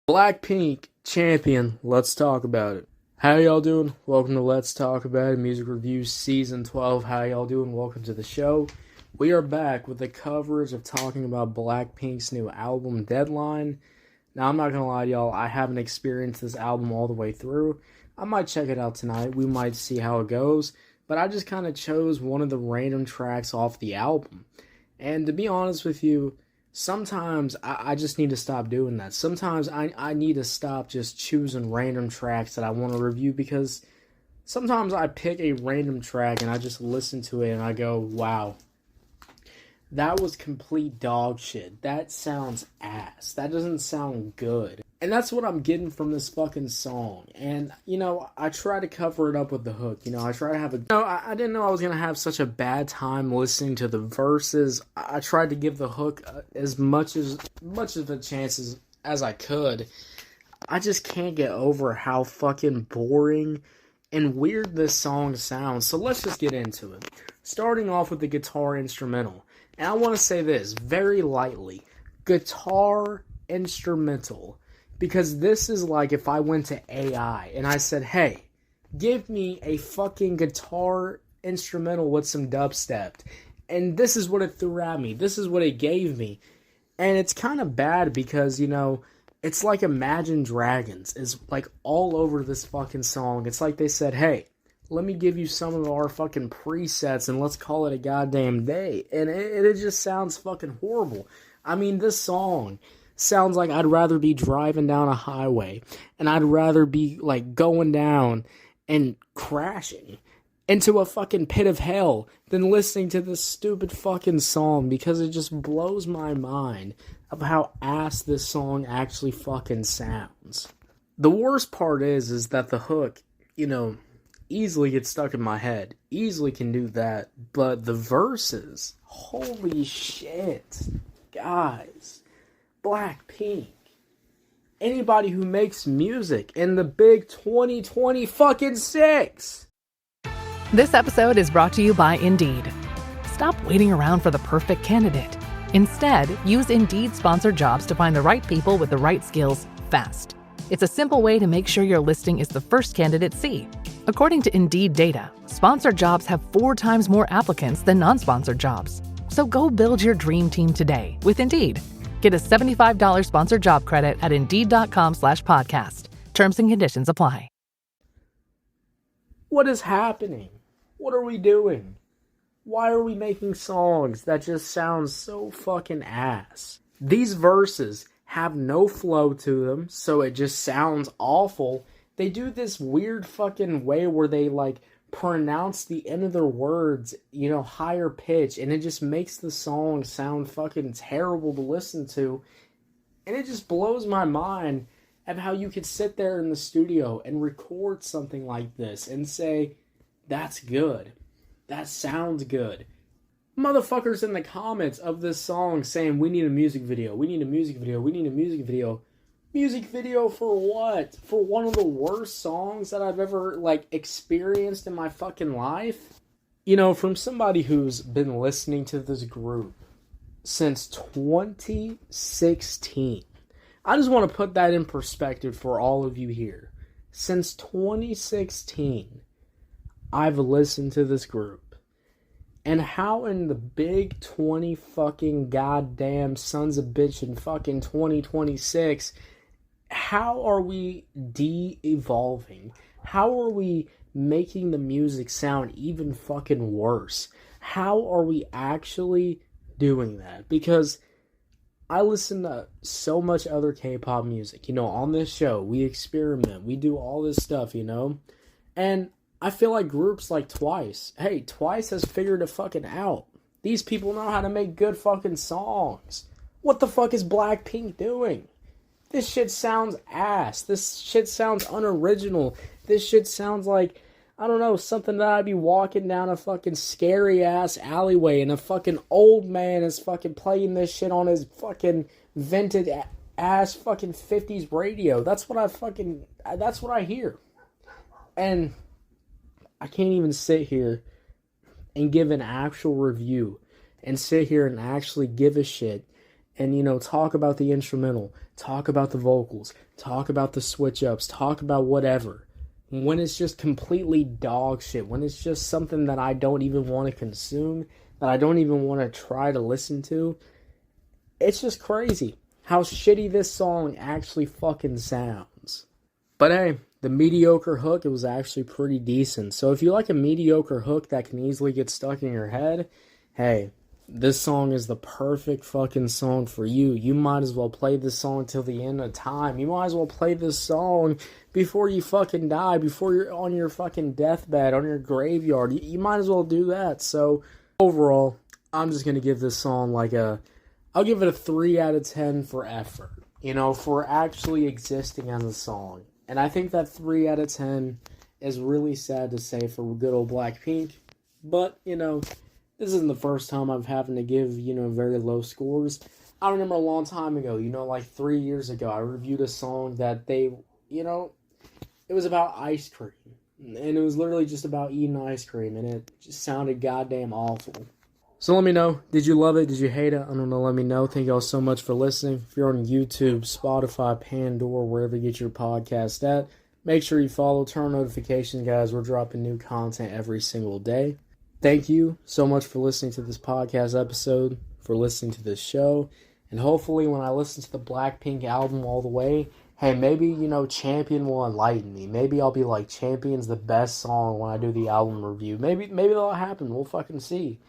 Blackpink champion. Let's talk about it. How y'all doing? Welcome to Let's Talk About It, Music Reviews Season 12. How y'all doing? Welcome to the show. We are back with the coverage of talking about Blackpink's new album, Deadline. Now, I'm not going to lie to y'all, I haven't experienced this album all the way through. I might check it out tonight. We might see how it goes. But I just kind of chose one of the random tracks off the album. And to be honest with you, sometimes I just need to stop doing that. Sometimes I need to stop just choosing random tracks that I want to review, because sometimes I pick a random track and I just listen to it and I go, wow, that was complete dog shit. That sounds ass. That doesn't sound good. And that's what I'm getting from this fucking song. And, I try to cover it up with the hook. I try to have a... I didn't know I was going to have such a bad time listening to the verses. I tried to give the hook as much of a chance as I could. I just can't get over how fucking boring and weird this song sounds. So let's just get into it. Starting off with the guitar instrumental. And I want to say this very lightly. Guitar instrumental. Because this is like if I went to AI and I said, hey, give me a fucking guitar instrumental with some dubstep. And this is what it threw at me. This is what it gave me. And it's kind of bad because, it's like Imagine Dragons is like all over this fucking song. It's like they said, hey, let me give you some of our fucking presets and let's call it a goddamn day. And it just sounds fucking horrible. I mean, this song sounds like I'd rather be driving down a highway and I'd rather be like going down and crashing into a fucking pit of hell than listening to this stupid fucking song, because it just blows my mind of how ass this song actually fucking sounds. The worst part is that the hook, easily gets stuck in my head. Easily can do that. But the verses, holy shit. Guys, Blackpink, anybody who makes music in the big 2020 fucking 6. This episode is brought to you by Indeed. Stop waiting around for the perfect candidate. Instead, use Indeed sponsored jobs to find the right people with the right skills fast. It's a simple way to make sure your listing is the first candidates see. According to Indeed data, sponsored jobs have 4 times more applicants than non-sponsored jobs. So go build your dream team today with Indeed. Get a $75 sponsored job credit at Indeed.com/podcast. Terms and conditions apply. What is happening? What are we doing? Why are we making songs that just sound so fucking ass? These verses have no flow to them, so it just sounds awful. They do this weird fucking way where they pronounce the end of their words, higher pitch, and it just makes the song sound fucking terrible to listen to. And it just blows my mind of how you could sit there in the studio and record something like this and say, that's good. That sounds good. Motherfuckers in the comments of this song saying, we need a music video, we need a music video, we need a music video. Music video for what? For one of the worst songs that I've ever, experienced in my fucking life? From somebody who's been listening to this group since 2016. I just want to put that in perspective for all of you here. Since 2016, I've listened to this group. And how in the big 20 fucking goddamn sons of bitch in fucking 2026... how are we de-evolving? How are we making the music sound even fucking worse? How are we actually doing that? Because I listen to so much other K-pop music. On this show, we experiment. We do all this stuff, And I feel like groups like Twice. Hey, Twice has figured it fucking out. These people know how to make good fucking songs. What the fuck is Blackpink doing? This shit sounds ass. This shit sounds unoriginal. This shit sounds like, I don't know, something that I'd be walking down a fucking scary ass alleyway and a fucking old man is fucking playing this shit on his fucking vintage ass fucking 50s radio. That's what I hear. And I can't even sit here and give an actual review and sit here and actually give a shit and, talk about the instrumental, talk about the vocals, talk about the switch-ups, talk about whatever. When it's just completely dog shit, when it's just something that I don't even want to consume, that I don't even want to try to listen to, it's just crazy how shitty this song actually fucking sounds. But hey, the mediocre hook, it was actually pretty decent. So if you like a mediocre hook that can easily get stuck in your head, hey, this song is the perfect fucking song for you. You might as well play this song till the end of time. You might as well play this song before you fucking die, before you're on your fucking deathbed, on your graveyard. You might as well do that. So overall, I'm just going to give this song I'll give it a 3 out of 10 for effort. For actually existing as a song. And I think that 3 out of 10 is really sad to say for good old Blackpink. But, this isn't the first time I've having to give, very low scores. I remember a long time ago, like 3 years ago, I reviewed a song that it was about ice cream. And it was literally just about eating ice cream, and it just sounded goddamn awful. So let me know, did you love it? Did you hate it? I don't know, let me know. Thank y'all so much for listening. If you're on YouTube, Spotify, Pandora, wherever you get your podcast at, make sure you follow, turn notifications, guys. We're dropping new content every single day. Thank you so much for listening to this podcast episode, for listening to this show, and hopefully when I listen to the Blackpink album all the way, hey, maybe, Champion will enlighten me. Maybe I'll be like, Champion's the best song when I do the album review. Maybe that'll happen. We'll fucking see.